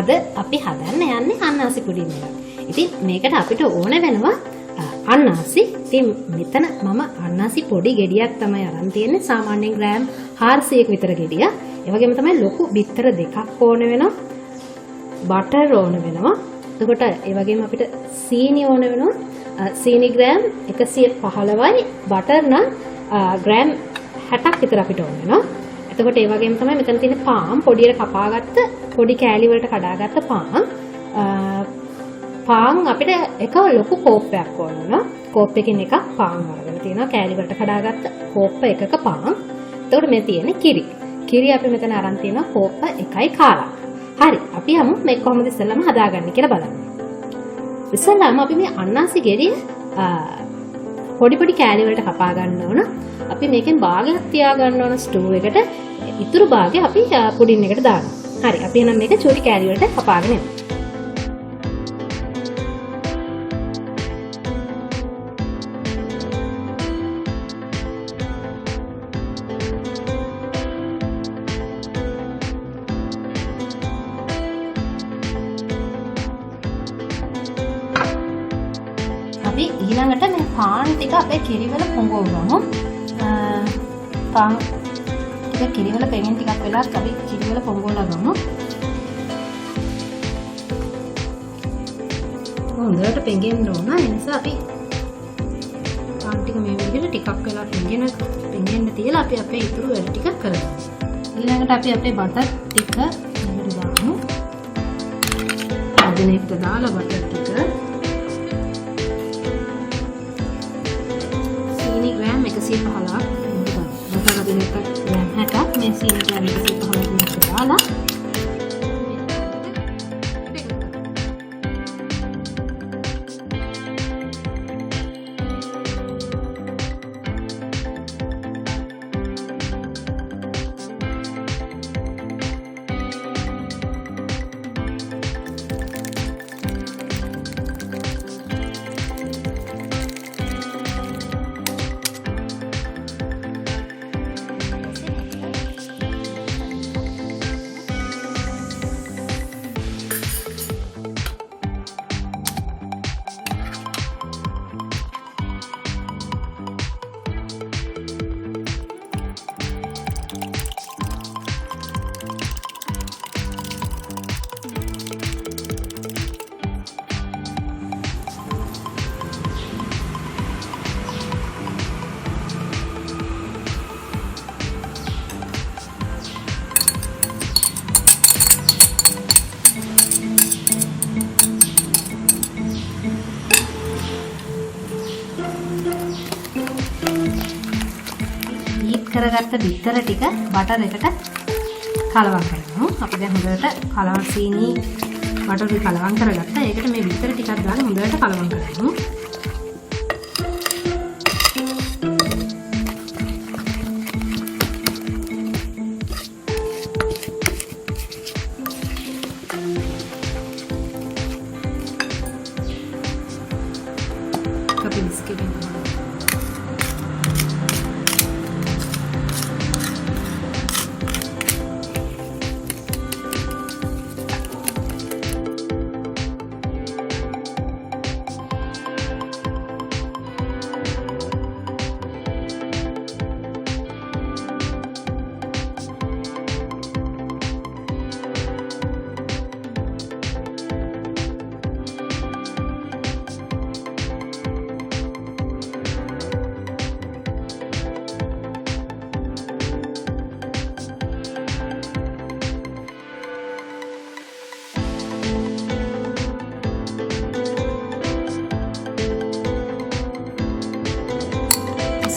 අද අපි හදන්න යන්නේ අන්නාසි පුඩින් එක. ඉතින් මේකට අපිට ඕන වෙනවා අන්නාසි. ඉතින් මෙතන මම අන්නාසි පොඩි ගෙඩියක් තමයි අරන් තියෙන්නේ. සාමාන්‍යයෙන් ග්‍රෑම් 400ක විතර ගෙඩියක්. ඒ වගේම තමයි ලොකු බිත්තර දෙකක් ඕන වෙනවා. බටර් ඕන වෙනවා. එතකොට ඒ වගේම අපිට සීනි ඕන වෙනවා. සීනි ග්‍රෑම් 115යි. බටර් නම් ග්‍රෑම් 60ක් විතර අපිට ඕන වෙනවා. එතකොට ඒ වගේම තමයි මෙතන තියෙන පාන් පොඩියට කපාගත්ත පොඩි කෑලි වලට කඩාගත්ත පාන් අපිට එක ලොකු කෝප්පයක් ඕන වෙනවා. කෝප් එකකින් එකක් පාන් අරගෙන තියෙනවා. කෑලි වලට කඩාගත්ත කෝප්ප එකක පාන්. එතකොට මේ තියෙන්නේ කිරි. කිරි අපි මෙතන අරන් තියෙනවා කෝප්ප එකයි කාලා. හරි. අපි යමු මේ කොහොමද ඉස්සෙල්ලාම හදාගන්නේ කියලා බලන්න. ඉස්සෙල්ලාම අපි මේ අන්නාසි ගෙඩිය පොඩි පොඩි කෑලි වලට කපා ගන්න ඕන. අපි මේකෙන් භාගයක් තියා ගන්න ඕන ස්ටූ එකට. ඉතුරු භාගය අපි පුඩින් එකට දානවා. හරි. අපි එහෙනම් මේක චූටි කෑලි වලට කපාගෙන යමු. අපි ඊළඟට මේ පාන් ටික අපේ කිරිවල පොඟවමු. පාන් ටික කිරිවල පෙඟෙන් ටිකක් වෙලා අපි කිරිවල පොඟවලා ගමු. හොඳට පෙඟෙන්න ඕන. ඒ නිසා අපි පාන් ටික මේ විදිහට ටිකක් වෙලා පෙඟෙන්න තියලා අපි අපේ ඉතුරු වැඩ ටික කරමු. ඊළඟට අපි අපේ බටර් ටික මෙහෙට දාමු. අදිනෙත් දාලා බටර් ටික ග්‍රෑම් 115ක් බටර් අදින එක ග්‍රෑම් 60ක් මේ සීනි ග්‍රෑම් 115ක් දාලා කරගත්ත බිත්තර ටික බටර් එකට කලවම් කරනවා. අපි දැන් හොඳට කලවම් සීනි බටර් ටික කලවම් කරගත්තා. ඒකට මේ බිත්තර ටිකක් දාලා හොඳට කලවම් කරනවා. අපි බිස්කට් එක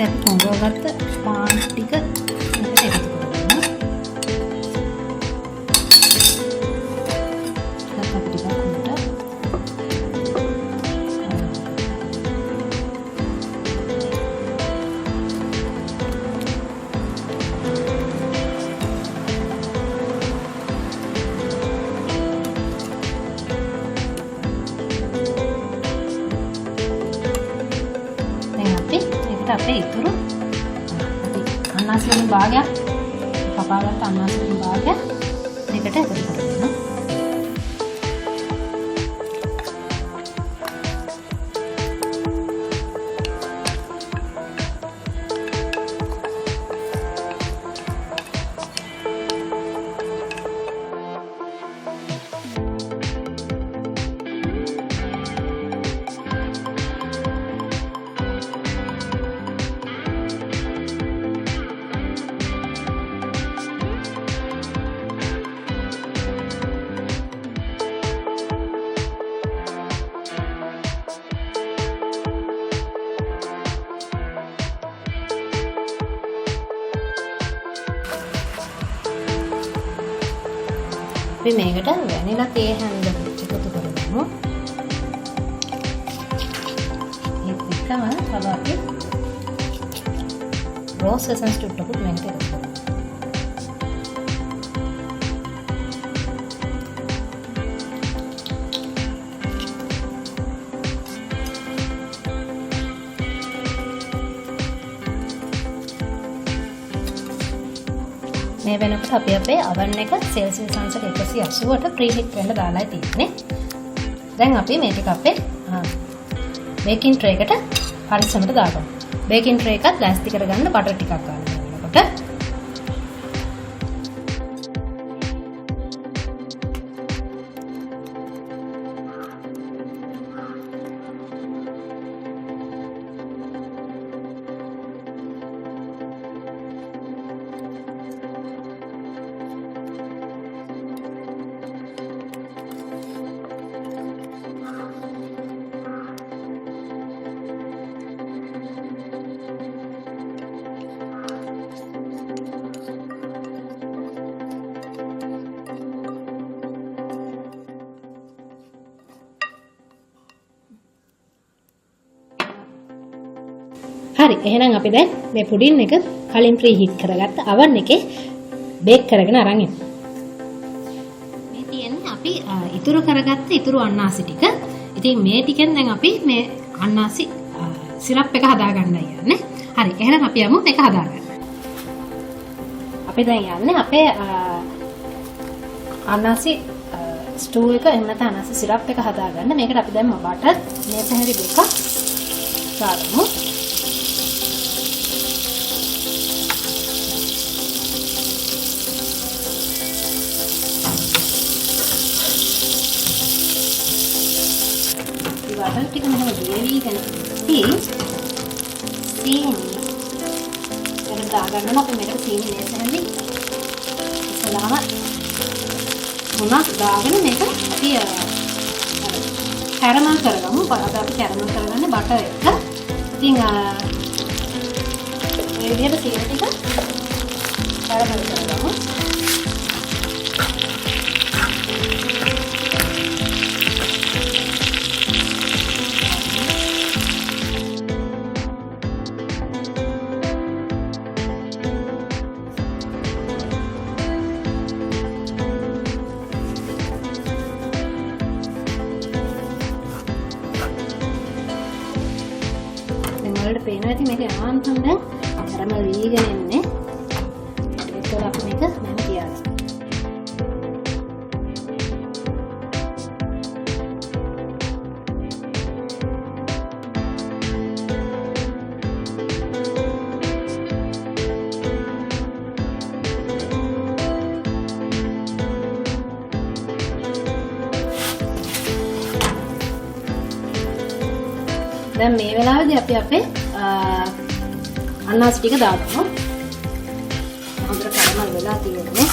අපි පොඟවගත්ත පාන් ටික එකට එකතු කරගන්න. දැන් අපි ටිකක් උඩට අපේ ඉතුරු අන්නාසි වලින් භාගයක් කපාගත්ත අන්නාසි වලින් භාගයක් දෙකට එකතු කරගන්න. අපි මේකට වැනිලා තේ හැන්දල් එකතු කරගමු. ඒත් එක්කම තව අපි රෝස් එසන්ස් ටිකකුත් මේකට එකතු කරමු. මේ වෙනකොට අපි අපේ oven එක සෙල්සියස් අංශ 180ට ප්‍රීහීට් වෙන්න දාලා තියෙන්නේ. දැන් අපි මේ ටික අපේ බේකින් ට්‍රේ එකට පරිස්සමට දාගමු. බේකින් ට්‍රේ එකත් ලෑස්ති කරගන්න බටර් ටිකක් ගන්න වෙනකොට. හරි එහෙනම් අපි දැන් මේ පුඩින් එක කලින් ප්‍රීහීට් කරගත්ත oven එකේ බේක් කරගෙන අරන් ඉමු. මේ තියෙන්නේ අපි ඉතුරු කරගත්ත ඉතුරු අන්නාසි ටික. ඉතින් මේ ටිකෙන් දැන් අපි මේ අන්නාසි සිරප් එක හදාගන්නයි යන්නේ. හරි එහෙනම් අපි යමු මේක හදාගන්න. අපි දැන් යන්නේ අපේ අන්නාසි ස්ටූ එක එහෙම නැත්නම් අන්නාසි සිරප් එක හදාගන්න. මේකට අපි දැන් බටර් මේ පැහැරි දෙකක් දාගමු. බටර් ටික මෙහෙම දියවිගෙන සීනි එකට දාගන්නවා. අපි මේකට සීනි නේද හැන්නේ ඉස්සලාම මොනක් දාගෙන මේක අපි කැරමල් කරගමු. අද අපි කැරමල් කරගන්නේ බටර් එක. ඉතින් මේ විදිහට සීනි ටික කැරමල් කරගමු. වලට පේනවා ඇති මේක යාන්තම් දැන් කැරමල් වීගෙන එන්නේ. ඒකවල අපි මේක මම තියාගන්න. දැන් මේ වෙලාවේදී අපි අපේ අන්නාසි ටික දාගමු. හොඳට කැරමල් වෙලා තියෙන්නේ.